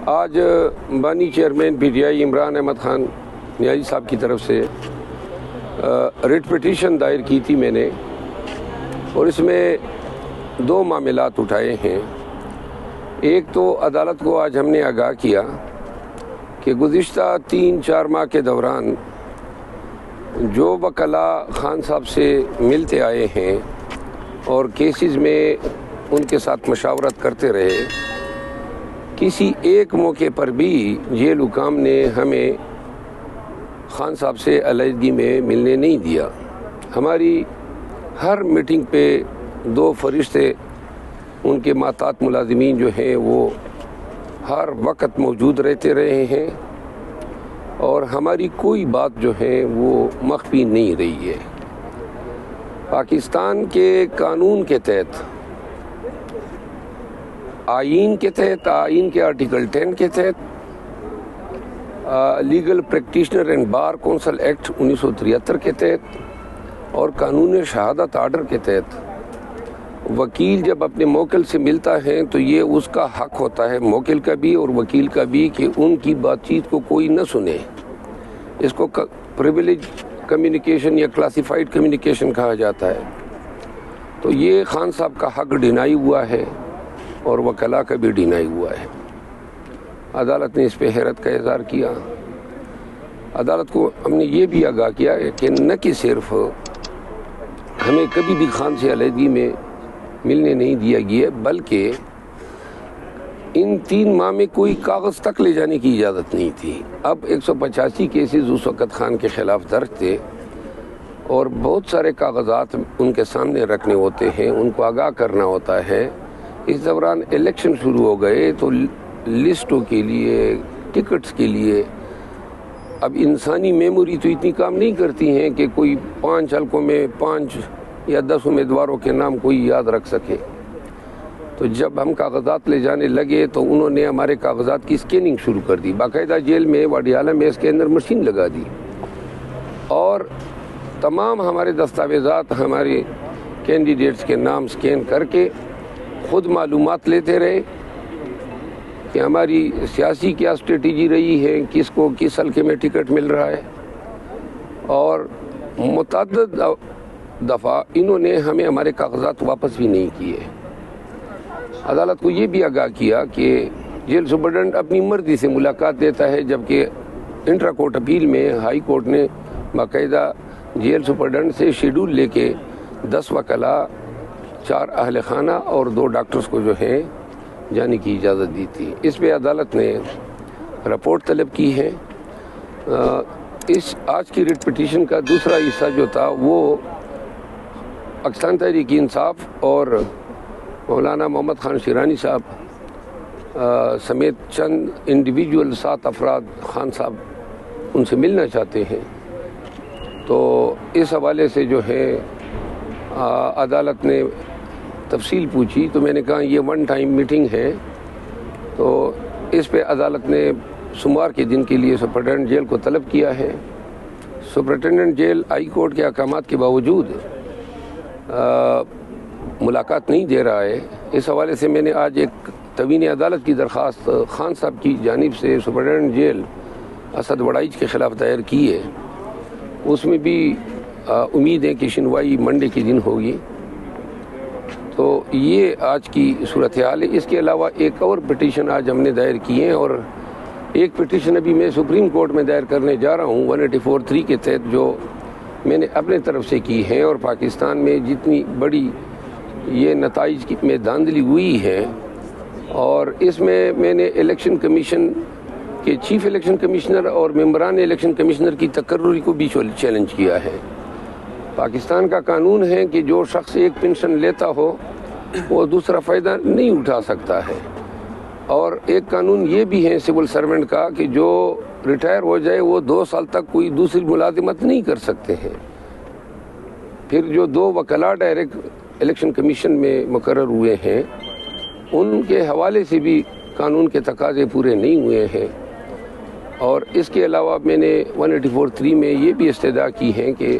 آج بانی chairman P T I Imran Ahmed Khan Niazi صاحب کی طرف سے ریٹ پٹیشن دائر کی تھی میں نے، اور اس میں دو معاملات اٹھائے ہیں۔ ایک تو عدالت کو آج ہم نے آگاہ کیا کہ گزشتہ 3-4 ماہ کے دوران جو وکلاء خان صاحب سے ملتے آئے ہیں اور کیسز میں ان کے ساتھ مشاورت کرتے رہے، کسی ایک موقع پر بھی جیل حکام نے ہمیں خان صاحب سے علیحدگی میں ملنے نہیں دیا۔ ہماری ہر میٹنگ پہ 2 فرشتے ان کے محتاط ملازمین جو ہیں وہ ہر وقت موجود رہتے رہے ہیں، اور ہماری کوئی بات جو ہے وہ مخفی نہیں رہی ہے۔ پاکستان کے قانون کے تحت، آئین کے آرٹیکل 10 کے تحت، legal practitioner and bar council act 1973 کے تحت اور قانون شہادت آرڈر کے تحت وکیل جب اپنے موکل سے ملتا ہے تو یہ اس کا حق ہوتا ہے، موکل کا بھی اور وکیل کا بھی، کہ ان کی بات چیت کو کوئی نہ سنے۔ اس کو پریویلیج کمیونیکیشن یا کلاسیفائڈ کمیونیکیشن کہا جاتا ہے۔ تو یہ خان صاحب کا حق ڈینائی ہوا ہے اور وکلاء کا بھی ڈینائی ہوا ہے۔ عدالت نے اس پہ حیرت کا اظہار کیا۔ عدالت کو ہم نے یہ بھی آگاہ کیا کہ نہ کہ صرف ہمیں کبھی بھی خان سے علیحدگی میں ملنے نہیں دیا گیا، بلکہ ان 3 ماہ میں کوئی کاغذ تک لے جانے کی اجازت نہیں تھی۔ اب 185 کیسز اس وقت خان کے خلاف درج تھے، اور بہت سارے کاغذات ان کے سامنے رکھنے ہوتے ہیں، ان کو آگاہ کرنا ہوتا ہے۔ اس دوران الیکشن شروع ہو گئے تو لسٹوں کے لیے، ٹکٹس کے لیے، اب انسانی میموری تو اتنی کام نہیں کرتی ہیں کہ کوئی 5 حلقوں میں 5 یا 10 امیدواروں کے نام کوئی یاد رکھ سکے۔ تو جب ہم کاغذات لے جانے لگے تو انہوں نے ہمارے کاغذات کی سکیننگ شروع کر دی، باقاعدہ جیل میں واڈیالہ میں اس کے اندر مشین لگا دی، اور تمام ہمارے دستاویزات، ہمارے کینڈیڈیٹس کے نام سکین کر کے خود معلومات لیتے رہے کہ ہماری سیاسی کیا اسٹریٹجی رہی ہے، کس کو کس حلقے میں ٹکٹ مل رہا ہے، اور متعدد دفعہ انہوں نے ہمیں ہمارے کاغذات واپس بھی نہیں کیے۔ عدالت کو یہ بھی آگاہ کیا کہ جیل سپرڈنٹ اپنی مرضی سے ملاقات دیتا ہے، جبکہ انٹرا کورٹ اپیل میں ہائی کورٹ نے باقاعدہ جیل سپرڈنٹ سے شیڈول لے کے 10 وکلاء، 4 اہل خانہ اور 2 ڈاکٹرز کو جو ہے جانے کی اجازت دی تھی۔ اس پہ عدالت نے رپورٹ طلب کی ہے۔ اس آج کی ریٹ پٹیشن کا دوسرا حصہ جو تھا وہ پاکستان تحریک انصاف اور مولانا محمد خان شیرانی صاحب سمیت چند انڈیویجول 7 افراد خان صاحب ان سے ملنا چاہتے ہیں۔ تو اس حوالے سے جو ہے عدالت نے تفصیل پوچھی، تو میں نے کہا یہ 1 ٹائم میٹنگ ہے، تو اس پہ عدالت نے سوموار کے دن کے لیے سپرنٹینڈنٹ جیل کو طلب کیا ہے۔ سپرنٹینڈنٹ جیل ہائی کورٹ کے احکامات کے باوجود ملاقات نہیں دے رہا ہے۔ اس حوالے سے میں نے آج ایک توین عدالت کی درخواست خان صاحب کی جانب سے سپرنٹینڈنٹ جیل اسد وڑائچ کے خلاف دائر کی ہے۔ اس میں بھی امید ہے کہ سنوائی منڈے کے دن ہوگی۔ تو یہ آج کی صورتحال ہے۔ اس کے علاوہ ایک اور پٹیشن آج ہم نے دائر کی ہے، اور ایک پٹیشن ابھی میں سپریم کورٹ میں دائر کرنے جا رہا ہوں 184(3) کے تحت، جو میں نے اپنے طرف سے کی ہے، اور پاکستان میں جتنی بڑی یہ نتائج میں دھاندلی ہوئی ہے، اور اس میں نے الیکشن کمیشن کے چیف الیکشن کمشنر اور ممبران الیکشن کمشنر کی تقرری کو بھی چیلنج کیا ہے۔ پاکستان کا قانون ہے کہ جو شخص ایک پینشن لیتا ہو وہ دوسرا فائدہ نہیں اٹھا سکتا ہے، اور ایک قانون یہ بھی ہے سول سرونٹ کا کہ جو ریٹائر ہو جائے وہ 2 سال تک کوئی دوسری ملازمت نہیں کر سکتے ہیں۔ پھر جو 2 وکلاء ڈائریکٹ الیکشن کمیشن میں مقرر ہوئے ہیں، ان کے حوالے سے بھی قانون کے تقاضے پورے نہیں ہوئے ہیں۔ اور اس کے علاوہ میں نے 184(3) میں یہ بھی استدعا کی ہے کہ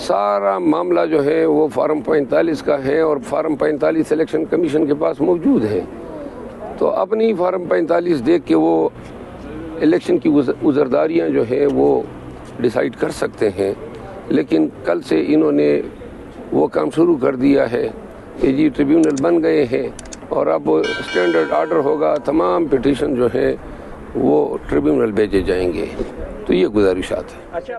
سارا معاملہ جو ہے وہ فارم 45 کا ہے، اور فارم 45 الیکشن کمیشن کے پاس موجود ہے۔ تو اپنی فارم 45 دیکھ کے وہ الیکشن کی عذرداریاں جو ہیں وہ ڈیسائیڈ کر سکتے ہیں، لیکن کل سے انہوں نے وہ کام شروع کر دیا ہے کہ جی ٹریبیونل بن گئے ہیں اور اب اسٹینڈرڈ آرڈر ہوگا، تمام پٹیشن جو ہیں وہ ٹریبیونل بھیجے جائیں گے. تو یہ گزارشات ہیں.